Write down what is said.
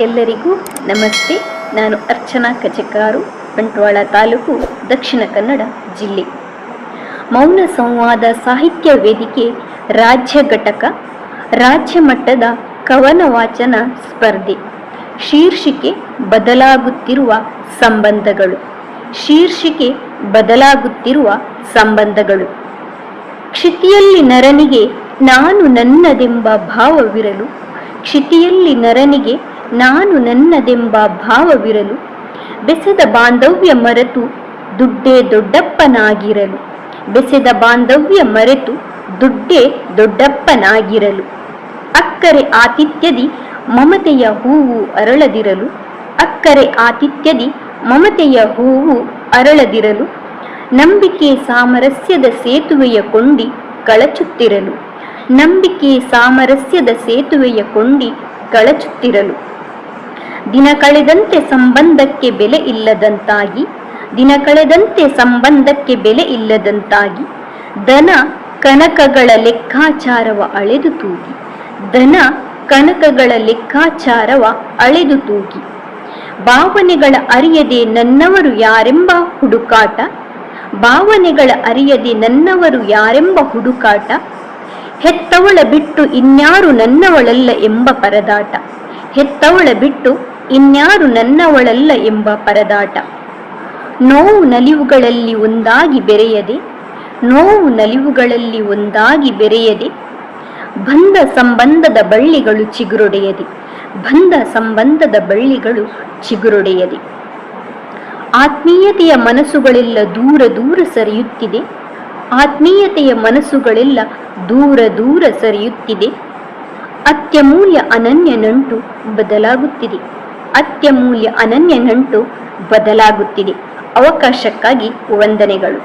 ಎಲ್ಲರಿಗೂ ನಮಸ್ತೆ. ನಾನು ಅರ್ಚನಾ ಕಚಕಾರು, ಬಂಟ್ವಾಳ ತಾಲೂಕು, ದಕ್ಷಿಣ ಕನ್ನಡ ಜಿಲ್ಲೆ. ಮೌನ ಸಂವಾದ ಸಾಹಿತ್ಯ ವೇದಿಕೆ ರಾಜ್ಯ ಘಟಕ ರಾಜ್ಯ ಮಟ್ಟದ ಕವನ ವಾಚನ ಸ್ಪರ್ಧೆ. ಶೀರ್ಷಿಕೆ ಬದಲಾಗುತ್ತಿರುವ ಸಂಬಂಧಗಳು. ಶೀರ್ಷಿಕೆ ಬದಲಾಗುತ್ತಿರುವ ಸಂಬಂಧಗಳು. ಕ್ಷಿತಿಯಲ್ಲಿ ನರನಿಗೆ ನಾನು ನನ್ನದೆಂಬ ಭಾವವಿರಲು, ಕ್ಷಿತಿಯಲ್ಲಿ ನರನಿಗೆ ನಾನು ನನ್ನದೆಂಬ ಭಾವವಿರಲು, ಬೆಸೆದ ಬಾಂಧವ್ಯ ಮರೆತು ದುಡ್ಡೇ ದೊಡ್ಡಪ್ಪನಾಗಿರಲು, ಬೆಸೆದ ಬಾಂಧವ್ಯ ಮರೆತು ದುಡ್ಡೇ ದೊಡ್ಡಪ್ಪನಾಗಿರಲು, ಅಕ್ಕರೆ ಆತಿಥ್ಯದಿ ಮಮತೆಯ ಹೂವು ಅರಳದಿರಲು, ಅಕ್ಕರೆ ಆತಿಥ್ಯದಿ ಮಮತೆಯ ಹೂವು ಅರಳದಿರಲು, ನಂಬಿಕೆ ಸಾಮರಸ್ಯದ ಸೇತುವೆಯ ಕೊಂಡಿ ಕಳಚುತ್ತಿರಲು, ನಂಬಿಕೆ ಸಾಮರಸ್ಯದ ಸೇತುವೆಯ ಕೊಂಡಿ ಕಳಚುತ್ತಿರಲು, ದಿನ ಕಳೆದಂತೆ ಸಂಬಂಧಕ್ಕೆ ಬೆಲೆ ಇಲ್ಲದಂತಾಗಿ, ದಿನ ಕಳೆದಂತೆ ಸಂಬಂಧಕ್ಕೆ ಬೆಲೆ ಇಲ್ಲದಂತಾಗಿ, ದನ ಕನಕಗಳ ಲೆಕ್ಕಾಚಾರವ ಅಳೆದು ತೂಗಿ, ದನ ಕನಕಗಳ ಲೆಕ್ಕಾಚಾರವ ಅಳೆದು ತೂಗಿ, ಭಾವನೆಗಳ ಅರಿಯದೆ ನನ್ನವರು ಯಾರೆಂಬ ಹುಡುಕಾಟ, ಭಾವನೆಗಳ ಅರಿಯದೆ ನನ್ನವರು ಯಾರೆಂಬ ಹುಡುಕಾಟ, ಹೆತ್ತವಳ ಬಿಟ್ಟು ಇನ್ಯಾರು ನನ್ನವಳಲ್ಲ ಎಂಬ ಪರದಾಟ, ಹೆತ್ತವಳ ಬಿಟ್ಟು ಇನ್ಯಾರು ನನ್ನವಳಲ್ಲ ಎಂಬ ಪರದಾಟ, ನೋವು ನಲಿವುಗಳಲ್ಲಿ ಒಂದಾಗಿ ಬೆರೆಯದೆ, ನೋವು ನಲಿವುಗಳಲ್ಲಿ ಒಂದಾಗಿ ಬೆರೆಯದೆ, ಬಂಧ ಸಂಬಂಧದ ಬಳ್ಳಿಗಳು ಚಿಗುರೊಡೆಯದೆ, ಬಂಧ ಸಂಬಂಧದ ಬಳ್ಳಿಗಳು ಚಿಗುರೊಡೆಯದೆ, ಆತ್ಮೀಯತೆಯ ಮನಸ್ಸುಗಳೆಲ್ಲ ದೂರ ದೂರ ಸರಿಯುತ್ತಿದೆ, ಆತ್ಮೀಯತೆಯ ಮನಸ್ಸುಗಳೆಲ್ಲ ದೂರ ದೂರ ಸರಿಯುತ್ತಿದೆ, ಅತ್ಯಮೂಲ್ಯ ಅನನ್ಯ ನಂಟು ಬದಲಾಗುತ್ತಿದೆ, ಅತ್ಯಮೂಲ್ಯ ಅನನ್ಯ ನಂಟು ಬದಲಾಗುತ್ತಿದೆ. ಅವಕಾಶಕ್ಕಾಗಿ ವಂದನೆಗಳು.